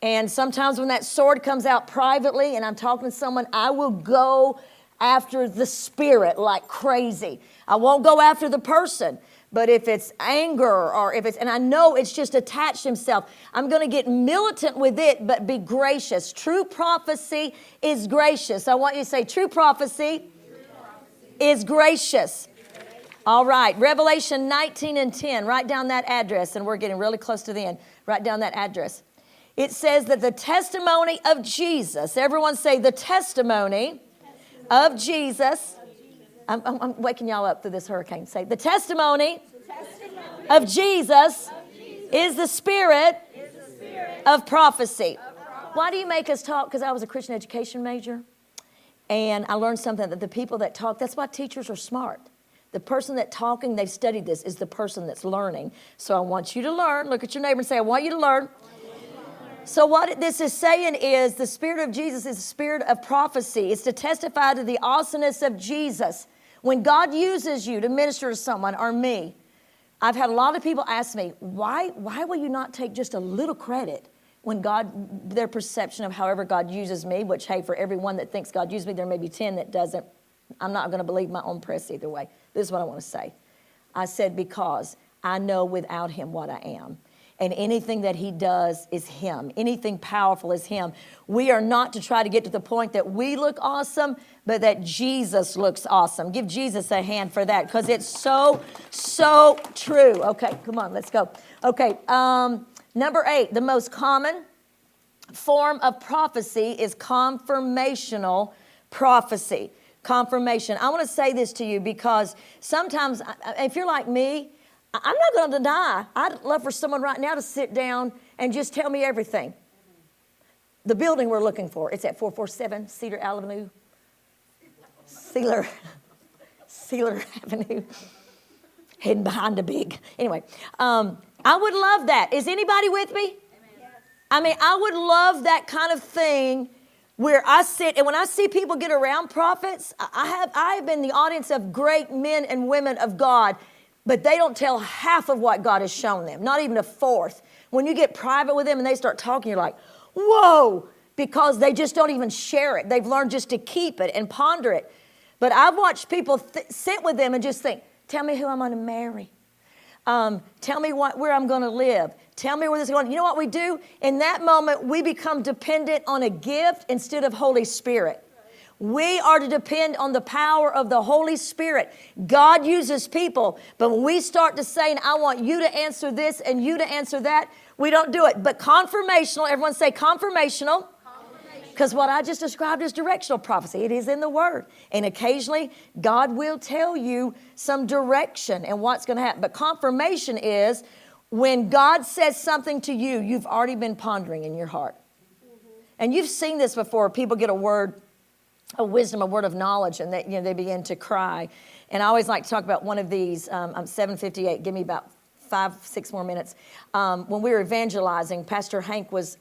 Speaker 1: And sometimes when that sword comes out privately and I'm talking to someone, I will go after the spirit like crazy. I won't go after the person. But if it's anger or if it's, and I know it's just attached himself, I'm going to get militant with it, but be gracious. True prophecy is gracious. I want you to say true prophecy is gracious. All right, Revelation 19:10. Write down that address, and we're getting really close to the end. Write down that address. It says that the testimony of Jesus, everyone say the testimony of Jesus. I'm waking y'all up through this hurricane. Say the testimony of Jesus is the spirit of prophecy. Why do you make us talk? Because I was a Christian education major. And I learned something that the people that talk, that's why teachers are smart. The person that's talking, they've studied this, is the person that's learning. So I want you to learn. Look at your neighbor and say, I want you to learn. So what this is saying is the spirit of Jesus is the spirit of prophecy. It's to testify to the awesomeness of Jesus. When God uses you to minister to someone or me, I've had a lot of people ask me, why will you not take just a little credit when God, their perception of however God uses me, which, hey, for everyone that thinks God used me, there may be 10 that doesn't. I'm not going to believe my own press either way. This is what I want to say. I said, because I know without him what I am. And anything that he does is him. Anything powerful is him. We are not to try to get to the point that we look awesome, but that Jesus looks awesome. Give Jesus a hand for that because it's so, so true. Okay, come on, let's go. Okay, number 8, the most common form of prophecy is confirmational prophecy. Confirmation. I want to say this to you because sometimes, if you're like me, I'm not going to deny. I'd love for someone right now to sit down and just tell me everything. The building we're looking for, it's at 447 Cedar Avenue. Cedar Avenue. Hidden behind a big. Anyway, I would love that. Is anybody with me? Amen. I mean, I would love that kind of thing where I sit, and when I see people get around prophets, I have been the audience of great men and women of God, but they don't tell half of what God has shown them, not even a fourth. When you get private with them and they start talking, you're like, whoa, because they just don't even share it. They've learned just to keep it and ponder it. But I've watched people sit with them and just think, tell me who I'm going to marry. Tell me where I'm going to live. Tell me where this is going. You know what we do? In that moment, we become dependent on a gift instead of Holy Spirit. We are to depend on the power of the Holy Spirit. God uses people, but when we start to say, I want you to answer this and you to answer that, we don't do it. But confirmational, everyone say confirmational. Because what I just described is directional prophecy. It is in the Word. And occasionally, God will tell you some direction and what's going to happen. But confirmation is when God says something to you, you've already been pondering in your heart. And you've seen this before. People get a word of wisdom, a word of knowledge, and they begin to cry. And I always like to talk about one of these. I'm 7:58. Give me about 5-6 more minutes. When we were evangelizing, Pastor Hank was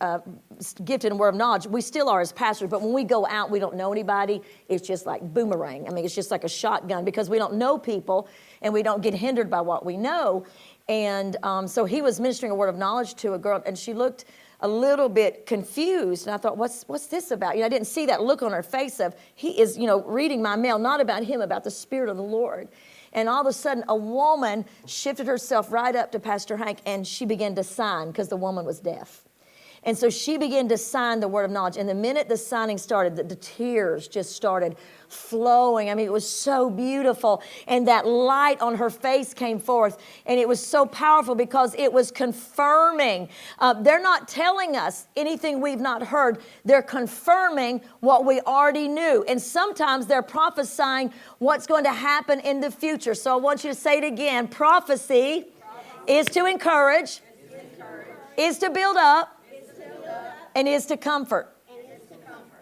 Speaker 1: gifted in word of knowledge. We still are as pastors, but when we go out, we don't know anybody. It's just like boomerang. I mean, it's just like a shotgun because we don't know people and we don't get hindered by what we know. And so he was ministering a word of knowledge to a girl, and she looked a little bit confused. And I thought, what's this about? I didn't see that look on her face of, he is, reading my mail, not about him, about the Spirit of the Lord. And all of a sudden, a woman shifted herself right up to Pastor Hank, and she began to sign because the woman was deaf. And so she began to sign the word of knowledge. And the minute the signing started, the tears just started flowing. I mean, it was so beautiful. And that light on her face came forth. And it was so powerful because it was confirming. They're not telling us anything we've not heard. They're confirming what we already knew. And sometimes they're prophesying what's going to happen in the future. So I want you to say it again. Prophecy is to encourage, is to build up, and is to comfort.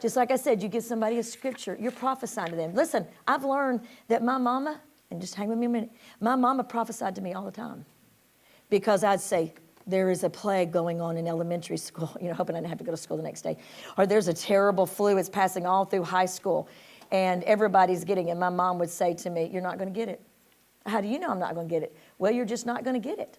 Speaker 1: Just like I said, you give somebody a scripture, you're prophesying to them. Listen, I've learned that my mama, and just hang with me a minute, my mama prophesied to me all the time. Because I'd say, there is a plague going on in elementary school, hoping I didn't have to go to school the next day. Or there's a terrible flu, it's passing all through high school, and everybody's getting it. My mom would say to me, you're not going to get it. How do you know I'm not going to get it? Well, you're just not going to get it.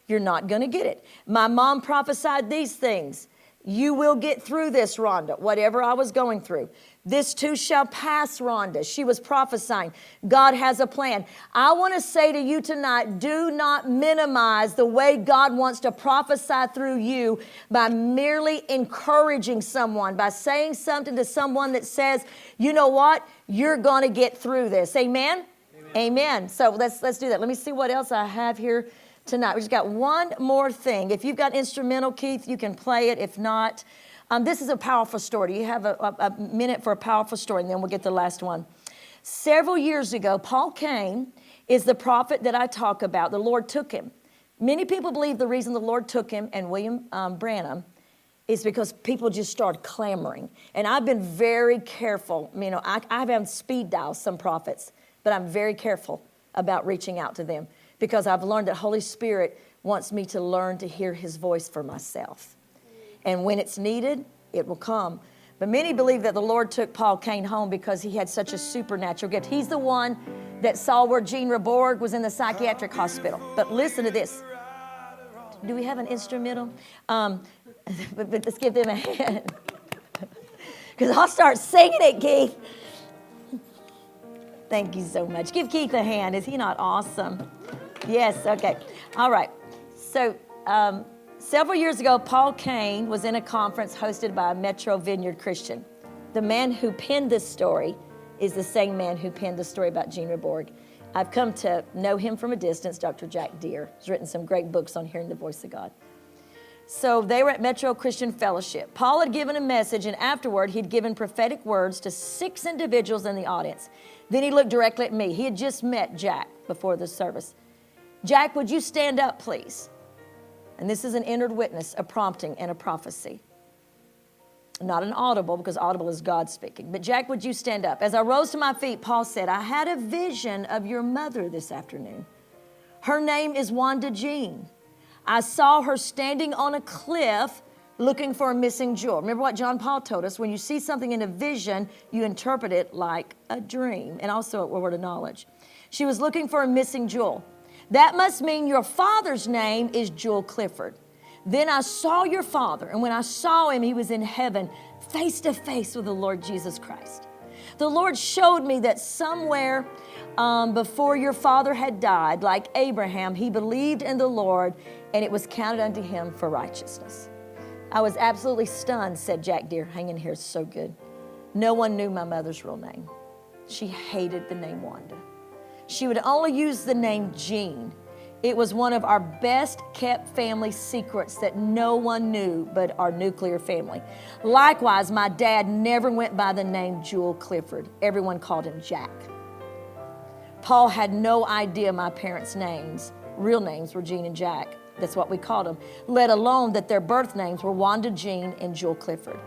Speaker 1: You're not going to get it. My mom prophesied these things. You will get through this, Rhonda, whatever I was going through. This too shall pass, Rhonda. She was prophesying. God has a plan. I want to say to you tonight, do not minimize the way God wants to prophesy through you by merely encouraging someone, by saying something to someone that says, you know what, you're going to get through this. Amen? Amen. So let's do that. Let me see what else I have here tonight. We just got one more thing. If you've got instrumental, Keith, you can play it. If not, this is a powerful story. Do you have a minute for a powerful story? And then we'll get the last one. Several years ago, Paul Cain is the prophet that I talk about. The Lord took him. Many people believe the reason the Lord took him and William Branham is because people just started clamoring. And I've been very careful. I've had speed dial some prophets, but I'm very careful about reaching out to them. Because I've learned that Holy Spirit wants me to learn to hear His voice for myself. And when it's needed, it will come. But many believe that the Lord took Paul Cain home because he had such a supernatural gift. He's the one that saw where Jean Reborg was in the psychiatric hospital. But listen to this. Do we have an instrumental? But let's give them a hand. Because I'll start singing it, Keith. Thank you so much. Give Keith a hand. Is he not awesome? Yes, okay. All right. So several years ago, Paul Cain was in a conference hosted by a Metro Vineyard Christian. The man who penned this story is the same man who penned the story about Jean Reborg. I've come to know him from a distance, Dr. Jack Deere. He's written some great books on hearing the voice of God. So they were at Metro Christian Fellowship. Paul had given a message, and afterward, he'd given prophetic words to 6 individuals in the audience. Then he looked directly at me. He had just met Jack before the service. Jack, would you stand up, please? And this is an inward witness, a prompting, and a prophecy. Not an audible, because audible is God speaking. But Jack, would you stand up? As I rose to my feet, Paul said, I had a vision of your mother this afternoon. Her name is Rhonda Jean. I saw her standing on a cliff looking for a missing jewel. Remember what John Paul told us? When you see something in a vision, you interpret it like a dream, and also a word of knowledge. She was looking for a missing jewel. That must mean your father's name is Jewel Clifford. Then I saw your father, and when I saw him, he was in heaven, face to face with the Lord Jesus Christ. The Lord showed me that somewhere before your father had died, like Abraham, he believed in the Lord, and it was counted unto him for righteousness. I was absolutely stunned, said Jack Deere. Hang in here, it's so good. No one knew my mother's real name. She hated the name Wanda. She would only use the name Jean. It was one of our best kept family secrets that no one knew but our nuclear family. Likewise, my dad never went by the name Jewel Clifford. Everyone called him Jack. Paul had no idea my parents' names, real names, were Jean and Jack. That's what we called them, let alone that their birth names were Wanda Jean and Jewel Clifford.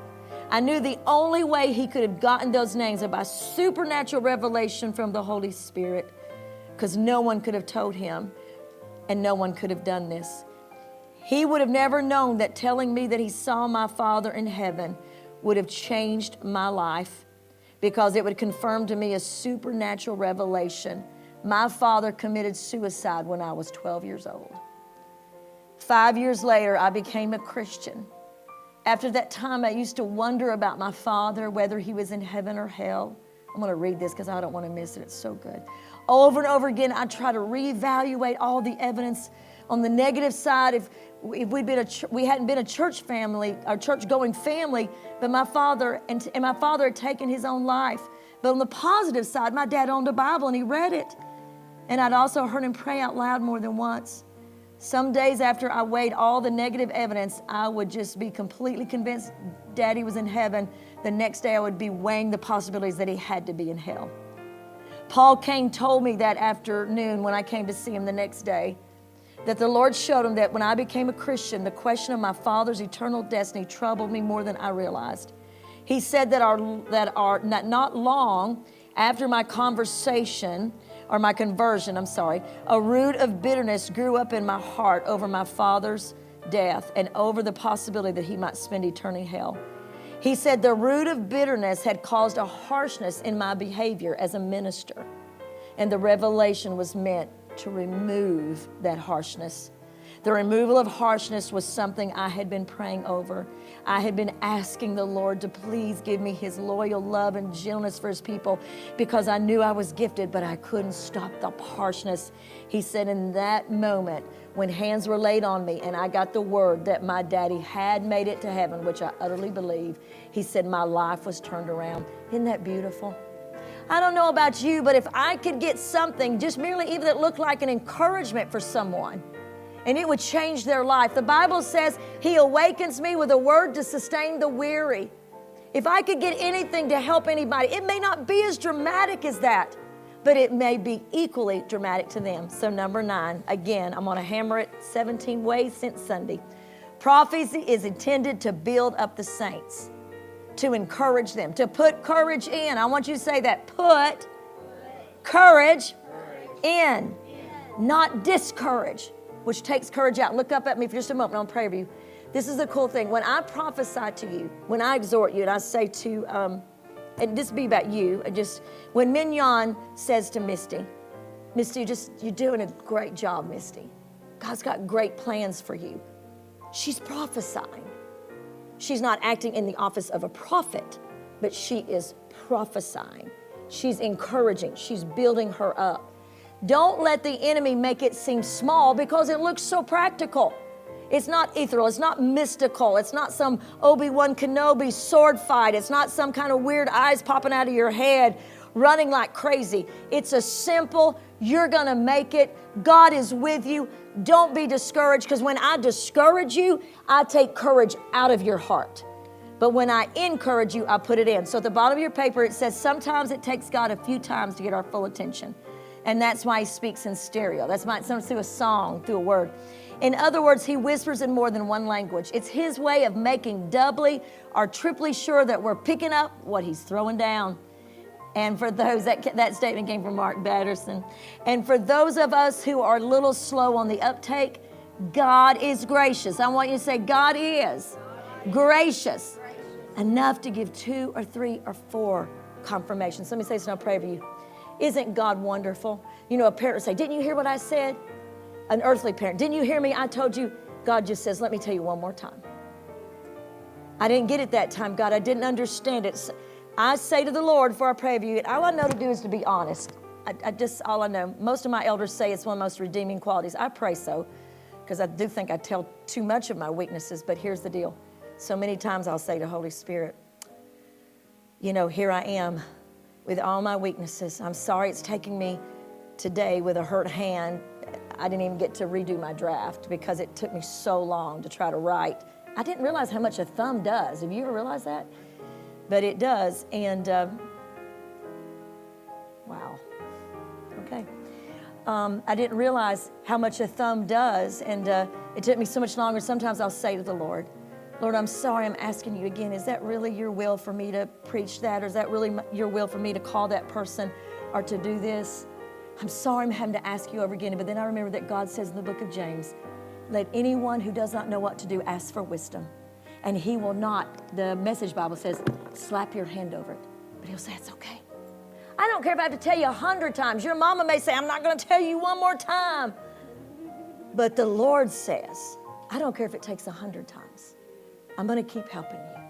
Speaker 1: I knew the only way he could have gotten those names was by supernatural revelation from the Holy Spirit, because no one could have told him. And no one could have done this. He would have never known that telling me that he saw my father in heaven would have changed my life, because it would confirm to me a supernatural revelation. My father committed suicide when I was 12 years old. 5 years later, I became a Christian. After that time, I used to wonder about my father, whether he was in heaven or hell. I'm going to read this because I don't want to miss it. It's so good. Over and over again, I try to reevaluate all the evidence on the negative side. If we hadn't been a church family, a church-going family, but my father and my father had taken his own life. But on the positive side, my dad owned a Bible and he read it, and I'd also heard him pray out loud more than once. Some days after I weighed all the negative evidence, I would just be completely convinced Daddy was in heaven. The next day, I would be weighing the possibilities that he had to be in hell. Paul Kane told me that afternoon when I came to see him the next day, that the Lord showed him that when I became a Christian, the question of my father's eternal destiny troubled me more than I realized. He said that not long after my conversion, a root of bitterness grew up in my heart over my father's death and over the possibility that he might spend eternity in hell. He said the root of bitterness had caused a harshness in my behavior as a minister, and the revelation was meant to remove that harshness. The removal of harshness was something I had been praying over. I had been asking the Lord to please give me his loyal love and gentleness for his people, because I knew I was gifted, but I couldn't stop the harshness. He said in that moment, when hands were laid on me and I got the word that my daddy had made it to heaven, which I utterly believe, he said my life was turned around. Isn't that beautiful? I don't know about you, but if I could get something, just merely even that looked like an encouragement for someone, and it would change their life. The Bible says he awakens me with a word to sustain the weary. If I could get anything to help anybody, it may not be as dramatic as that, but it may be equally dramatic to them. So number 9, again, I'm going to hammer it 17 ways since Sunday. Prophecy is intended to build up the saints, to encourage them, to put courage in. I want you to say that. Put courage in, not discourage, which takes courage out. Look up at me for just a moment. I'll pray for you. This is the cool thing. When I prophesy to you, when I exhort you, and I say to, and this be about you, when Mignon says to Misty, you're doing a great job, Misty. God's got great plans for you. She's prophesying. She's not acting in the office of a prophet, but she is prophesying. She's encouraging. She's building her up. Don't let the enemy make it seem small, because it looks so practical. It's not ethereal. It's not mystical. It's not some Obi-Wan Kenobi sword fight. It's not some kind of weird eyes popping out of your head. running like crazy. It's a simple, you're going to make it. God is with you. Don't be discouraged, because when I discourage you, I take courage out of your heart. But when I encourage you, I put it in. So at the bottom of your paper, it says sometimes it takes God a few times to get our full attention. And that's why he speaks in stereo. That's why it's through a song, through a word. In other words, he whispers in more than one language. It's his way of making doubly or triply sure that we're picking up what he's throwing down. And for those, that statement came from Mark Batterson. And for those of us who are a little slow on the uptake, God is gracious. I want you to say, God is gracious enough to give 2 or 3 or 4 confirmations. Let me say something, I'll pray for you. Isn't God wonderful? You know, a parent will say, didn't you hear what I said? An earthly parent, didn't you hear me? I told you. God just says, let me tell you one more time. I didn't get it that time, God. I didn't understand it. I say to the Lord before I pray for you, and all I know to do is to be honest. All I know. Most of my elders say it's one of the most redeeming qualities. I pray so, because I do think I tell too much of my weaknesses, but here's the deal. So many times I'll say to Holy Spirit, you know, here I am with all my weaknesses. I'm sorry it's taking me today with a hurt hand. I didn't even get to redo my draft because it took me so long to try to write. I didn't realize how much a thumb does. Have you ever realized that? But it does. And wow. Okay. I didn't realize how much a thumb does. And it took me so much longer. Sometimes I'll say to the Lord, Lord, I'm sorry, I'm asking you again, is that really your will for me to preach that? Or is that really your will for me to call that person or to do this? I'm sorry I'm having to ask you over again. But then I remember that God says in the book of James, let anyone who does not know what to do ask for wisdom. And he will not, the Message Bible says, slap your hand over it. But he'll say, it's okay. I don't care if I have to tell you 100 times. Your mama may say, I'm not going to tell you one more time. But the Lord says, I don't care if it takes 100 times. I'm going to keep helping you.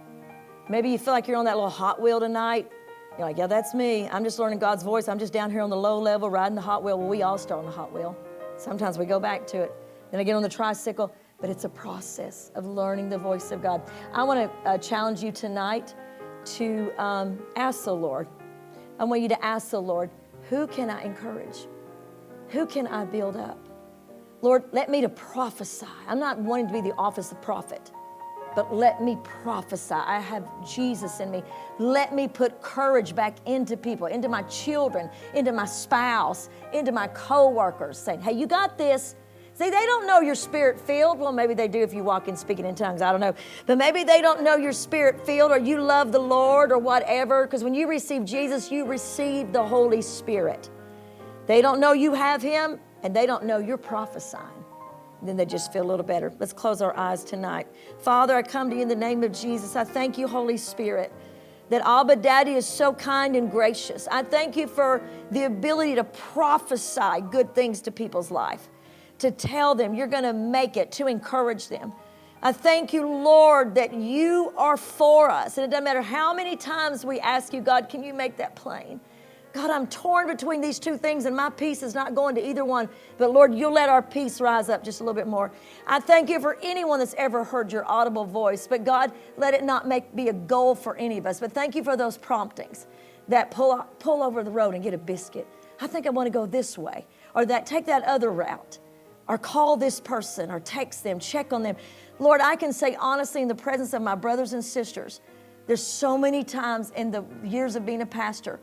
Speaker 1: Maybe you feel like you're on that little Hot Wheel tonight. You're like, yeah, that's me. I'm just learning God's voice. I'm just down here on the low level riding the Hot Wheel. Well, we all start on the Hot Wheel. Sometimes we go back to it. Then I get on the tricycle. But it's a process of learning the voice of God. I want to challenge you tonight to ask the Lord. I want you to ask the Lord, who can I encourage? Who can I build up? Lord, let me to prophesy. I'm not wanting to be the office of prophet, but let me prophesy. I have Jesus in me. Let me put courage back into people, into my children, into my spouse, into my co-workers, saying, hey, you got this. See, they don't know you're spirit-filled. Well, maybe they do if you walk in speaking in tongues. I don't know. But maybe they don't know you're spirit-filled or you love the Lord or whatever. Because when you receive Jesus, you receive the Holy Spirit. They don't know you have him, and they don't know you're prophesying. And then they just feel a little better. Let's close our eyes tonight. Father, I come to you in the name of Jesus. I thank you, Holy Spirit, that Abba Daddy is so kind and gracious. I thank you for the ability to prophesy good things to people's life, to tell them you're going to make it, to encourage them. I thank you, Lord, that you are for us. And it doesn't matter how many times we ask you, God, can you make that plain? God, I'm torn between these two things and my peace is not going to either one. But Lord, you'll let our peace rise up just a little bit more. I thank you for anyone that's ever heard your audible voice. But God, let it not be a goal for any of us. But thank you for those promptings that pull over the road and get a biscuit. I think I want to go this way. Or that take that other route. Or call this person, or text them, check on them. Lord, I can say honestly in the presence of my brothers and sisters, there's so many times in the years of being a pastor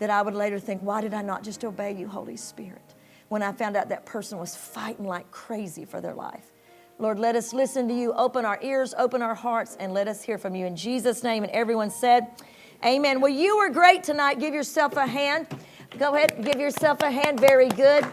Speaker 1: that I would later think, why did I not just obey you, Holy Spirit, when I found out that person was fighting like crazy for their life. Lord, let us listen to you. Open our ears, open our hearts, and let us hear from you. In Jesus' name, and everyone said, amen. Well, you were great tonight. Give yourself a hand. Go ahead and give yourself a hand. Very good.